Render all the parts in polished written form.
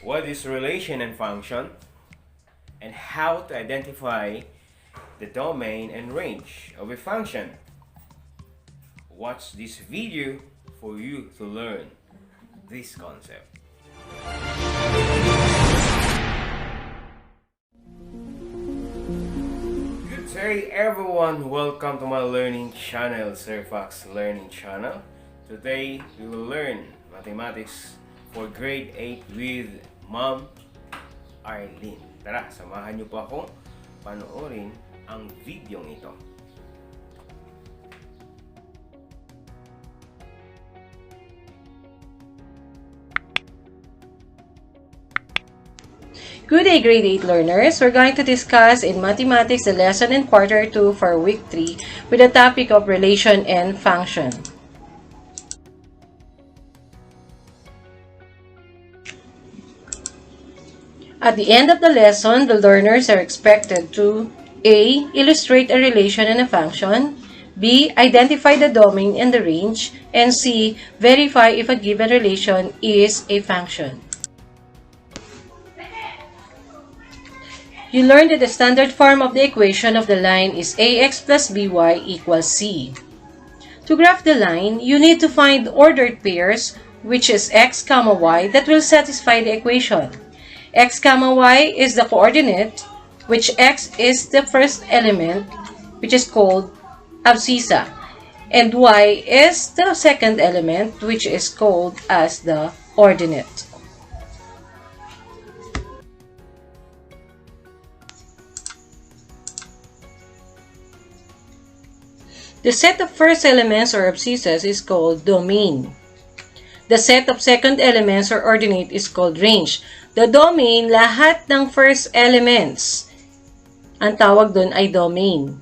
what is relation and function, and how to identify the domain and range of a function. Watch this video for you to learn this concept. Good day everyone, welcome to my learning channel, Sir Fox Learning Channel. Today we will learn mathematics for grade 8 with Ma'am Arlene. Tara, samahan niyo po akong panoorin ang video ito. Good day, grade 8 learners. We're going to discuss in mathematics the lesson in quarter 2 for week 3 with the topic of relation and function. At the end of the lesson, the learners are expected to A. Illustrate a relation and a function, B. Identify the domain and the range, and C. Verify if a given relation is a function. You learned that the standard form of the equation of the line is ax plus by equals c. To graph the line, you need to find ordered pairs, which is x, y, that will satisfy the equation. X, y is the coordinate, which x is the first element, which is called abscissa, and y is the second element, which is called as the ordinate. The set of first elements or abscissas is called domain. The set of second elements or ordinate is called range. The domain, lahat ng first elements. Ang tawag doon ay domain.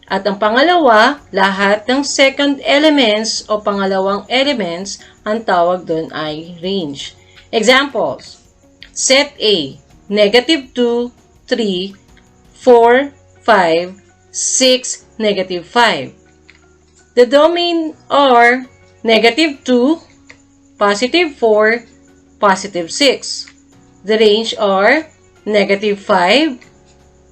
At ang pangalawa, lahat ng second elements o pangalawang elements, ang tawag doon ay range. Examples: set A, negative 2, 3, 4, 5, 6, negative 5. The domain are negative 2, positive 4, positive 6. The range are negative 5,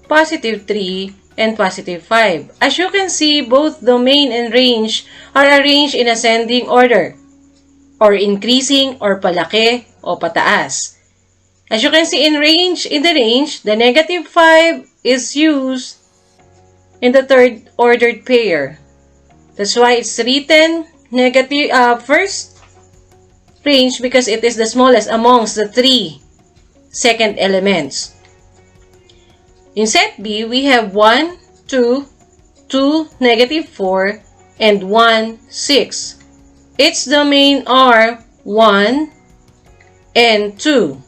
positive 3, and positive 5. As you can see, both domain and range are arranged in ascending order, or increasing or palaki o pataas. As you can see in the range, the negative 5 is used in the third ordered pair. That's why it's written negative first range because it is the smallest amongst the three second elements. In set B, we have 1, 2, 2, negative 4, and 1, 6. Its domain are 1 and 2.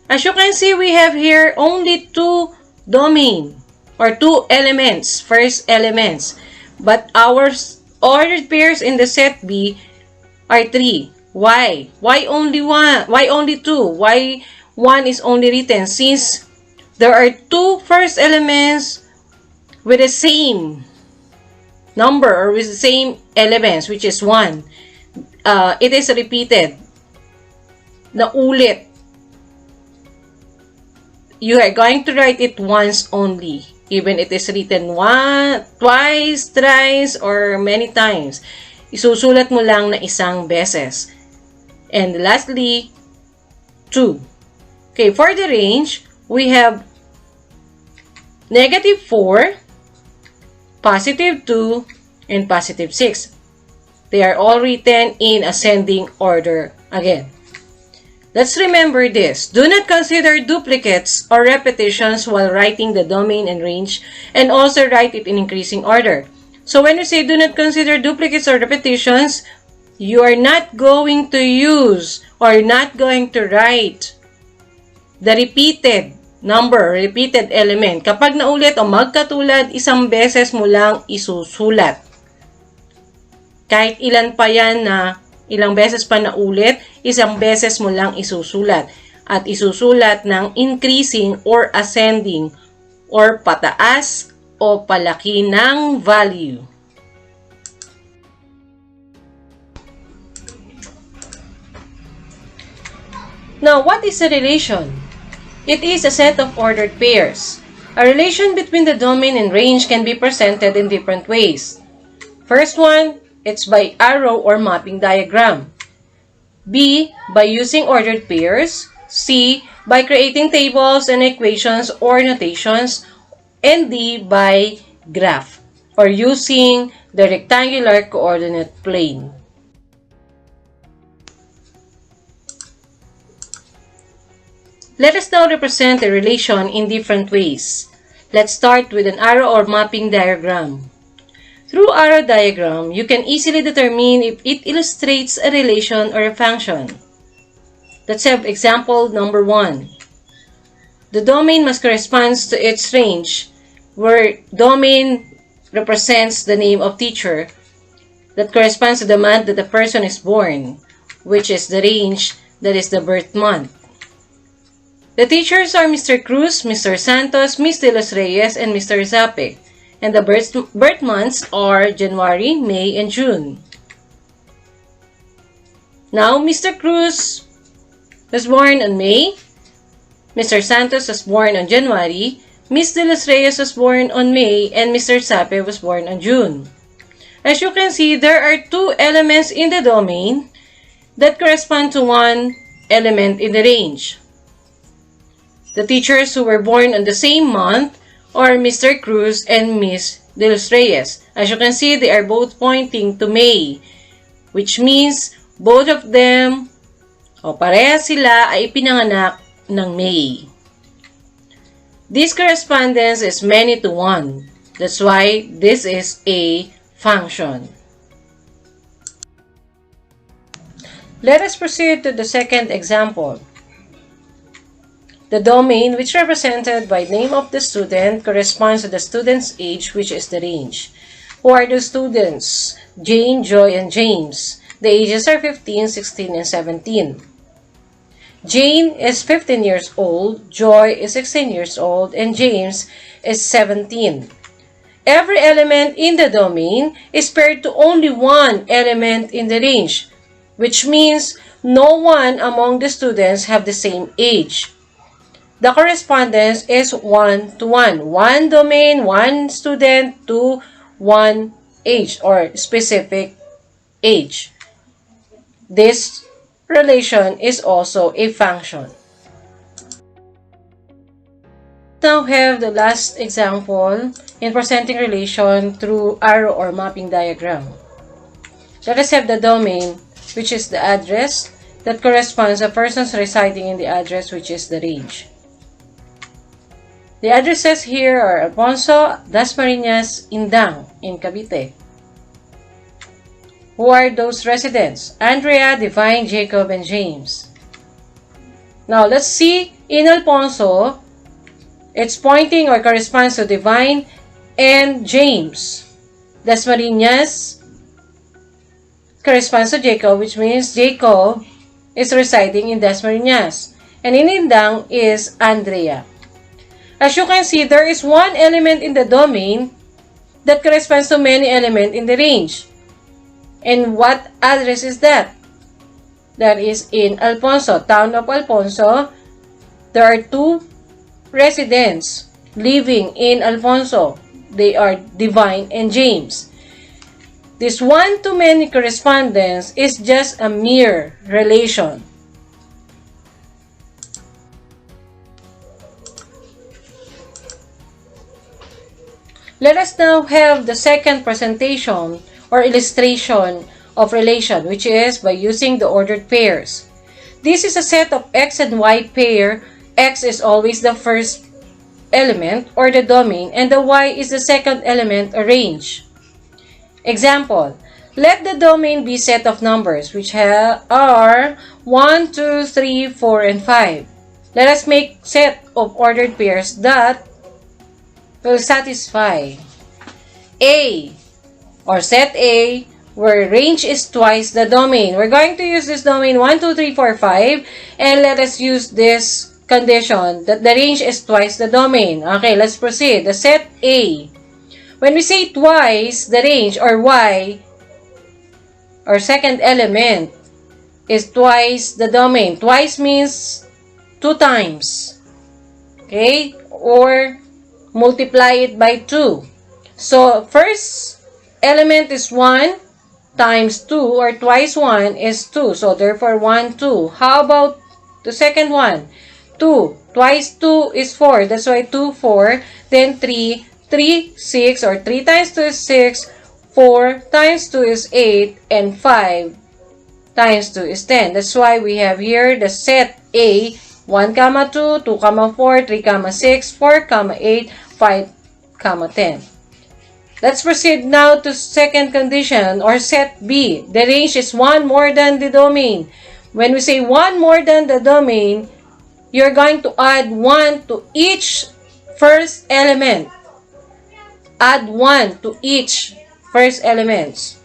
As you can see, we have here only two domain or two elements, first elements. But our ordered pairs in the set B are 3. Why? Why only 1? Why only 2? Why 1 is only written? Since there are two first elements with the same number or with the same elements, which is 1. It is repeated. Naulit. You are going to write it once only. Even it is written twice, thrice, or many times. Isusulat mo lang na isang beses. And lastly, 2. Okay, for the range, we have negative 4, positive 2, and positive 6. They are all written in ascending order again. Let's remember this. Do not consider duplicates or repetitions while writing the domain and range, and also write it in increasing order. So when you say do not consider duplicates or repetitions, you are not going to use or not going to write the repeated number, repeated element. Kapag naulit o magkatulad, isang beses mo lang isusulat. Kahit ilan pa yan na ilang beses pa naulit, isang beses mo lang isusulat. At isusulat ng increasing or ascending or pataas o palaki ng value. Now, what is a relation? It is a set of ordered pairs. A relation between the domain and range can be presented in different ways. First one, it's by arrow or mapping diagram. B, by using ordered pairs. C, by creating tables and equations or notations. And D, by graph, or using the rectangular coordinate plane. Let us now represent a relation in different ways. Let's start with an arrow or mapping diagram. Through arrow diagram, you can easily determine if it illustrates a relation or a function. Let's have example number 1. The domain must correspond to its range, where domain represents the name of teacher that corresponds to the month that the person is born, which is the range that is the birth month. The teachers are Mr. Cruz, Mr. Santos, Ms. De Los Reyes, and Mr. Zape. And the birth months are January, May, and June. Now, Mr. Cruz was born on May, Mr. Santos was born on January, Ms. De Los Reyes was born on May, and Mr. Zape was born on June. As you can see, there are two elements in the domain that correspond to one element in the range. The teachers who were born on the same month are Mr. Cruz and Ms. De Los Reyes. As you can see, they are both pointing to May, which means both of them, pareha sila ay pinanganak ng May. This correspondence is many to one. That's why this is a function. Let us proceed to the second example. The domain, which represented by name of the student, corresponds to the student's age, which is the range. Who are the students? Jane, Joy, and James. The ages are 15, 16, and 17. Jane is 15 years old, Joy is 16 years old, and James is 17. Every element in the domain is paired to only one element in the range, which means no one among the students have the same age. The correspondence is 1 to 1. One domain, one student to one age or specific age. This relation is also a function. Now have the last example in presenting relation through arrow or mapping diagram. Let us have the domain, which is the address that corresponds to persons residing in the address, which is the range. The addresses here are Alfonso, Dasmariñas, Indang, in Cavite. Who are those residents? Andrea, Divine, Jacob, and James. Now, let's see in Alfonso, it's pointing or corresponds to Divine and James. Dasmariñas corresponds to Jacob, which means Jacob is residing in Dasmariñas. And in Indang is Andrea. As you can see, there is one element in the domain that corresponds to many elements in the range. And what address is that? That is in Alfonso, town of Alfonso. There are two residents living in Alfonso. They are Divine and James. This one-to-many correspondence is just a mere relation. Let us now have the second presentation or illustration of relation, which is by using the ordered pairs. This is a set of X and Y pair. X is always the first element or the domain, and the Y is the second element or range. Example, let the domain be set of numbers, which are 1, 2, 3, 4, and 5. Let us make set of ordered pairs that will satisfy A, or set A, where range is twice the domain. We're going to use this domain 1, 2, 3, 4, 5, and let us use this condition that the range is twice the domain. Okay, let's proceed. The set A. When we say twice the range, or Y, or second element, is twice the domain. Twice means 2 times. Okay? Or multiply it by 2. So, first element is 1 times 2 or twice 1 is 2. So, therefore, 1, 2. How about the second one? 2. Twice 2 is 4. That's why 2, 4. Then 3. 3, 6. Or 3 times 2 is 6. 4 times 2 is 8. And 5 times 2 is 10. That's why we have here the set A, 1, 2, 2, 4, 3, 6, 4, 8, 5, 10. Let's proceed now to second condition or set B. The range is 1 more than the domain. When we say 1 more than the domain, you're going to add 1 to each first element. Add 1 to each first elements.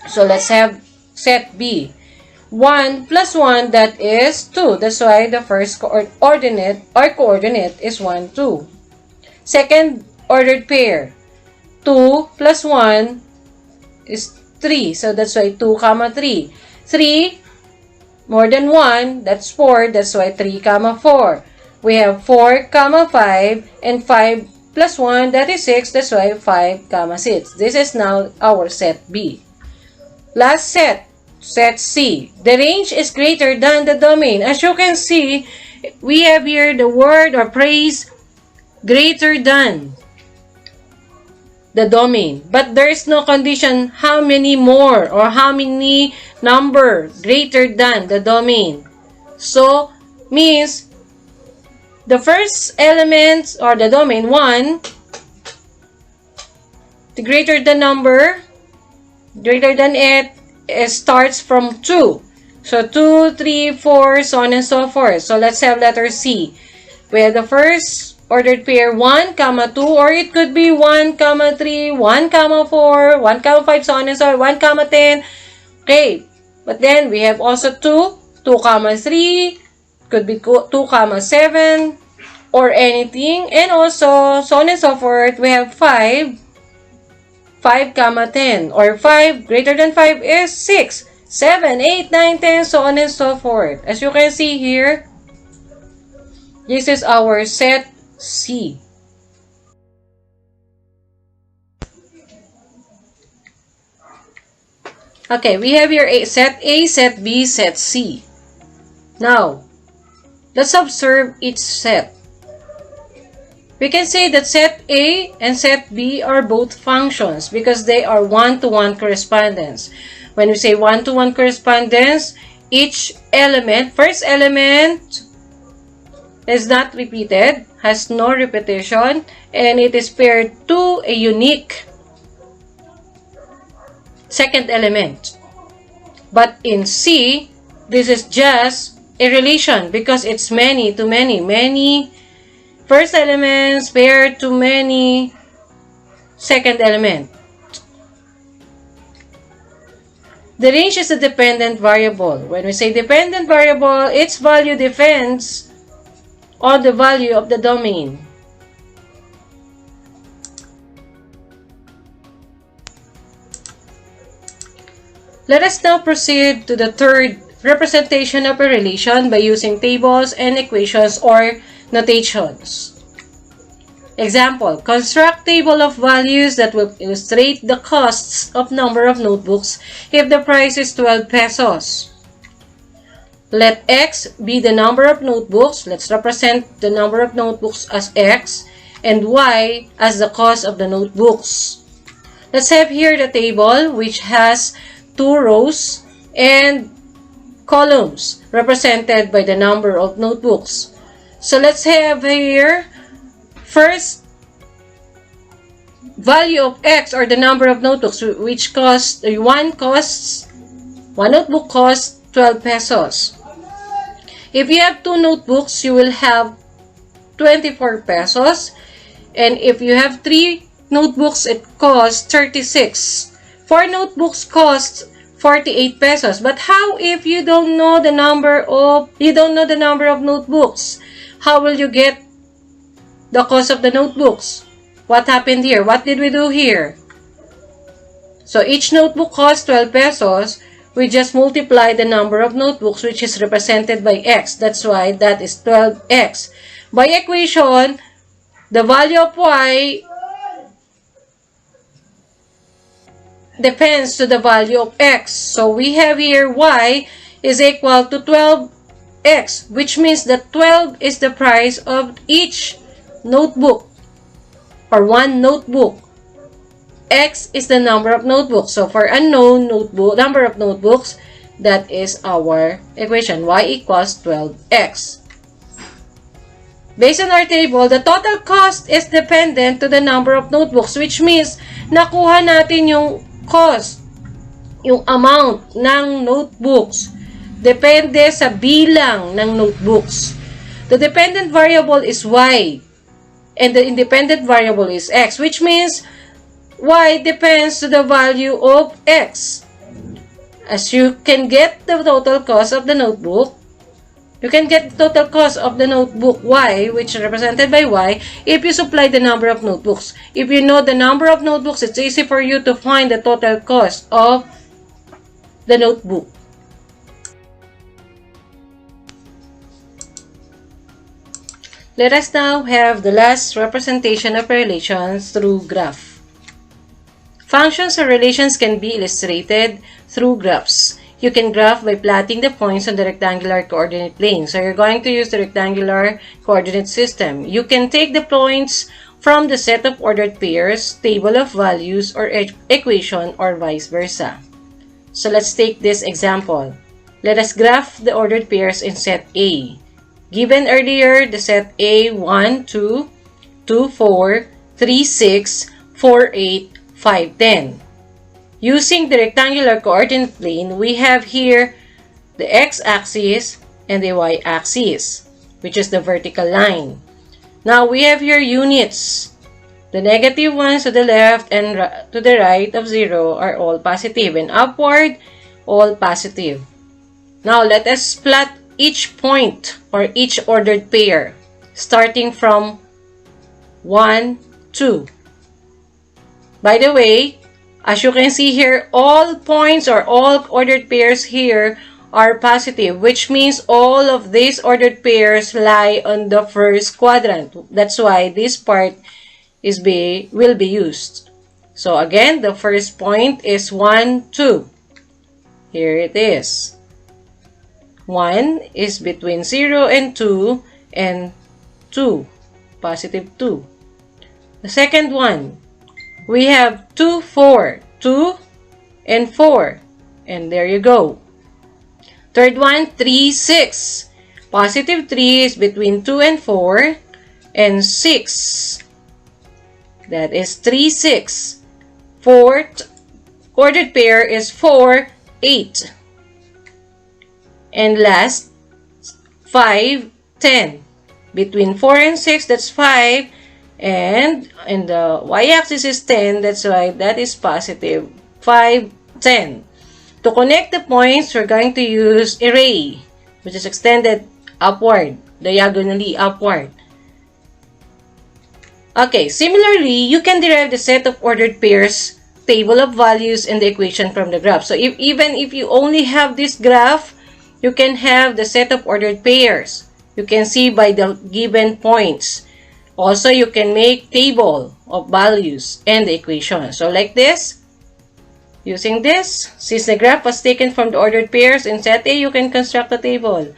So let's have set B. 1 plus 1, that is 2. That's why the first coordinate is 1, 2. Second ordered pair. 2 plus 1 is 3. So that's why 2, 3. 3 more than 1, that's 4. That's why 3, 4. We have 4, 5, and 5 plus 1, that is 6. That's why 5, 6. This is now our set B. Last set, set C. The range is greater than the domain. As you can see, we have here the word or phrase greater than the domain. But there is no condition how many more or how many number greater than the domain. So, means the first element or the domain 1, the greater than number, greater than it, starts from 2. So, 2, 3, 4, so on and so forth. So, let's have letter C. We have the first ordered pair 1, 2, or it could be 1, 3, 1, 4, 1, 5, so on and so on, 1, 10. Okay, but then we have also 2, 2, 3, could be 2, 7, or anything, and also so on and so forth. We have 5, 5, 10, or 5 greater than 5 is 6, 7, 8, 9, 10, so on and so forth. As you can see here, this is our set C. Okay, we have here set A, set B, set C. Now, let's observe each set. We can say that set A and set B are both functions because they are one-to-one correspondence. When we say one-to-one correspondence, each element, first element is not repeated, has no repetition, and it is paired to a unique second element. But in C, this is just a relation because it's many to many. Many first elements paired to many second element. The range is a dependent variable. When we say dependent variable, its value depends on the value of the domain. Let us now proceed to the third representation of a relation by using tables and equations or notations. Example, construct table of values that will illustrate the costs of number of notebooks if the price is 12 pesos. Let X be the number of notebooks. Let's represent the number of notebooks as X and Y as the cost of the notebooks. Let's have here the table which has 2 rows and columns represented by the number of notebooks. So let's have here first value of X or the number of notebooks which costs one notebook costs 12 pesos. If you have 2 notebooks, you will have 24 pesos. And if you have 3 notebooks, it costs 36. 4 notebooks cost 48 pesos. But how if you don't know the number of notebooks? How will you get the cost of the notebooks? What happened here? What did we do here? So each notebook costs 12 pesos. we just multiply the number of notebooks, which is represented by x. That's why that is 12x. By equation, the value of y depends to the value of x. So we have here y is equal to 12x, which means that 12 is the price of each notebook, or one notebook. X is the number of notebooks. So for unknown number of notebooks, that is our equation. Y equals 12x. Based on our table, the total cost is dependent to the number of notebooks, which means nakuha natin yung cost, yung amount ng notebooks, depende sa bilang ng notebooks. The dependent variable is y, and the independent variable is x, which means y depends to the value of x. As you can get the total cost of the notebook, you can get the total cost of the notebook y, which is represented by y, if you supply the number of notebooks. If you know the number of notebooks, it's easy for you to find the total cost of the notebook. Let us now have the last representation of relations through graph. Functions or relations can be illustrated through graphs. You can graph by plotting the points on the rectangular coordinate plane. So you're going to use the rectangular coordinate system. You can take the points from the set of ordered pairs, table of values, or equation, or vice versa. So let's take this example. Let us graph the ordered pairs in set A. Given earlier, the set A 1, 2, 2, 4, 3, 6, 4, 8, 5, 10. Using the rectangular coordinate plane, we have here the x-axis and the y-axis, which is the vertical line. Now, we have here units. The negative ones to the left and to the right of 0 are all positive, and upward, all positive. Now, let us plot each point or each ordered pair, starting from 1, 2. By the way, as you can see here, all points or all ordered pairs here are positive, which means all of these ordered pairs lie on the first quadrant. That's why this part will be used. So again, the first point is 1, 2. Here it is. 1 is between 0 and 2, and 2, positive 2. The second one, we have 2, 4, 2 and 4, and there you go. Third one, 3, 6. Positive 3 is between 2 and 4, and 6. That is 3, 6. Fourth ordered pair is 4, 8. And last, 5, 10. Between 4 and 6, that's 5. And the y-axis is 10, that's why that is positive. 5, 10. To connect the points, we're going to use array, which is extended upward, diagonally upward. Okay, similarly, you can derive the set of ordered pairs, table of values, and the equation from the graph. So even if you only have this graph, you can have the set of ordered pairs. You can see by the given points. Also, you can make table of values and the equation. So like this. Using this, since the graph was taken from the ordered pairs in set A, you can construct a table.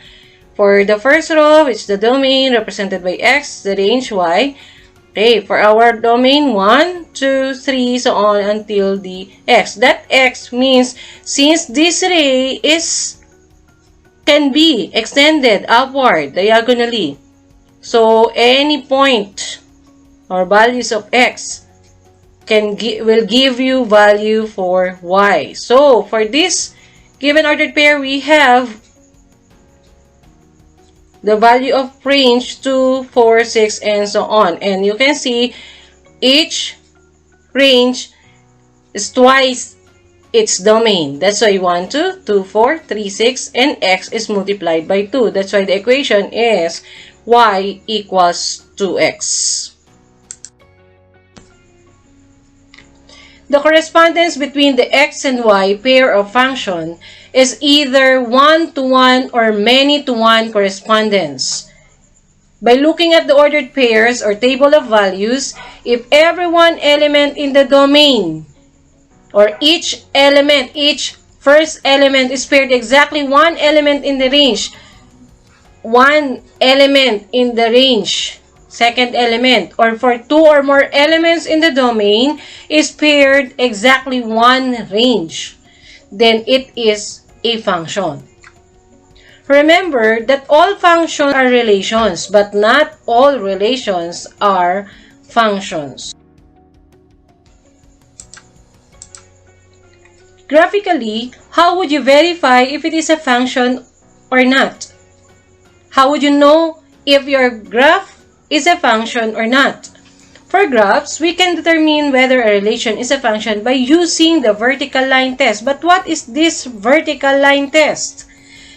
For the first row, it's the domain represented by x, the range y. Okay, for our domain 1, 2, 3, so on until the x. That x means since this ray can be extended upward diagonally. So any point or values of x will give you value for y. So for this given ordered pair, we have the value of range 2, 4, 6, and so on. And you can see each range is twice its domain. That's why 1, 2, 2, 4, 3, 6, and x is multiplied by 2. That's why the equation is y equals 2x. The correspondence between the x and y pair of function is either one-to-one or many-to-one correspondence. By looking at the ordered pairs or table of values, if every one element in the domain or each first element is paired exactly one element in the range, one element in the range, second element, or for two or more elements in the domain is paired exactly one range, then it is a function. Remember that all functions are relations, but not all relations are functions. Graphically, how would you verify if it is a function or not? How would you know if your graph is a function or not? For graphs, we can determine whether a relation is a function by using the vertical line test. But what is this vertical line test?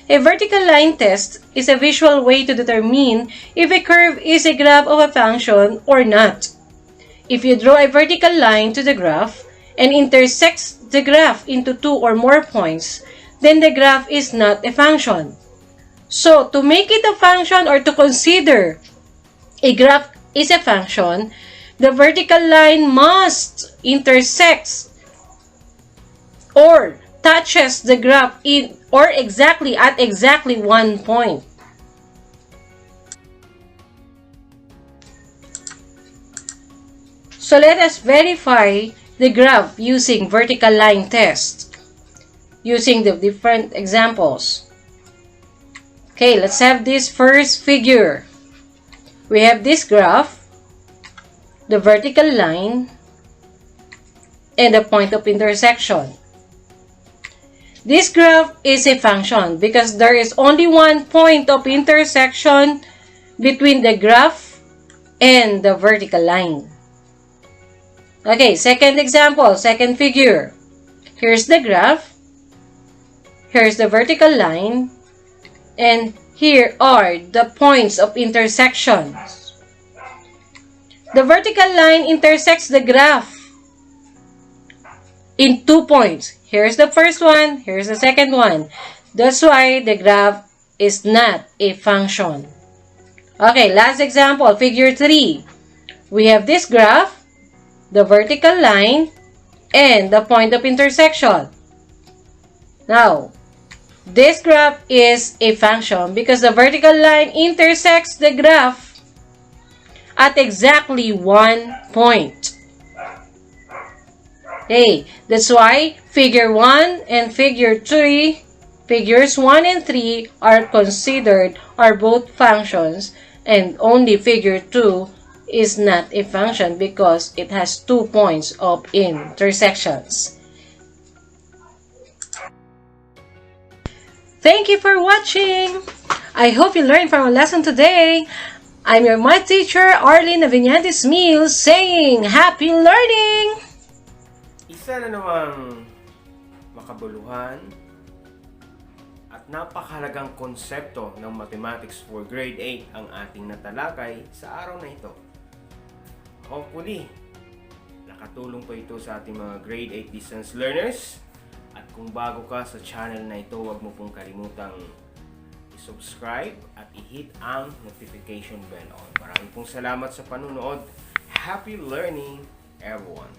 A vertical line test is a visual way to determine if a curve is a graph of a function or not. If you draw a vertical line to the graph and intersects the graph into two or more points, then the graph is not a function. So, to make it a function or to consider a graph is a function, the vertical line must intersect or touches the graph in or exactly at exactly one point. So let us verify the graph using vertical line test, using the different examples. Okay, let's have this first figure. We have this graph, the vertical line, and the point of intersection. This graph is a function because there is only one point of intersection between the graph and the vertical line. Okay, second example, second figure. Here's the graph, here's the vertical line, and here are the points of intersection. The vertical line intersects the graph in 2 points. Here's the first one, here's the second one. That's why the graph is not a function. Okay, last example, figure 3. We have this graph, the vertical line, and the point of intersection. Now, this graph is a function because the vertical line intersects the graph at exactly one point. Okay, that's why figure 1 and figure 3, figures 1 and 3 are considered are both functions, and only figure 2 is not a function because it has 2 points of intersections. Thank you for watching! I hope you learned from our lesson today. I'm your math teacher, Arlene Aviñantes Mills, saying happy learning! Isa na namang makabuluhan at napakahalagang konsepto ng mathematics for grade 8 ang ating natalakay sa araw na ito. Hopefully, nakatulong po ito sa ating mga grade 8 distance learners. At kung bago ka sa channel na ito, huwag mo pong kalimutang i-subscribe at i-hit ang notification bell on. Maraming pong salamat sa panunood. Happy learning, everyone!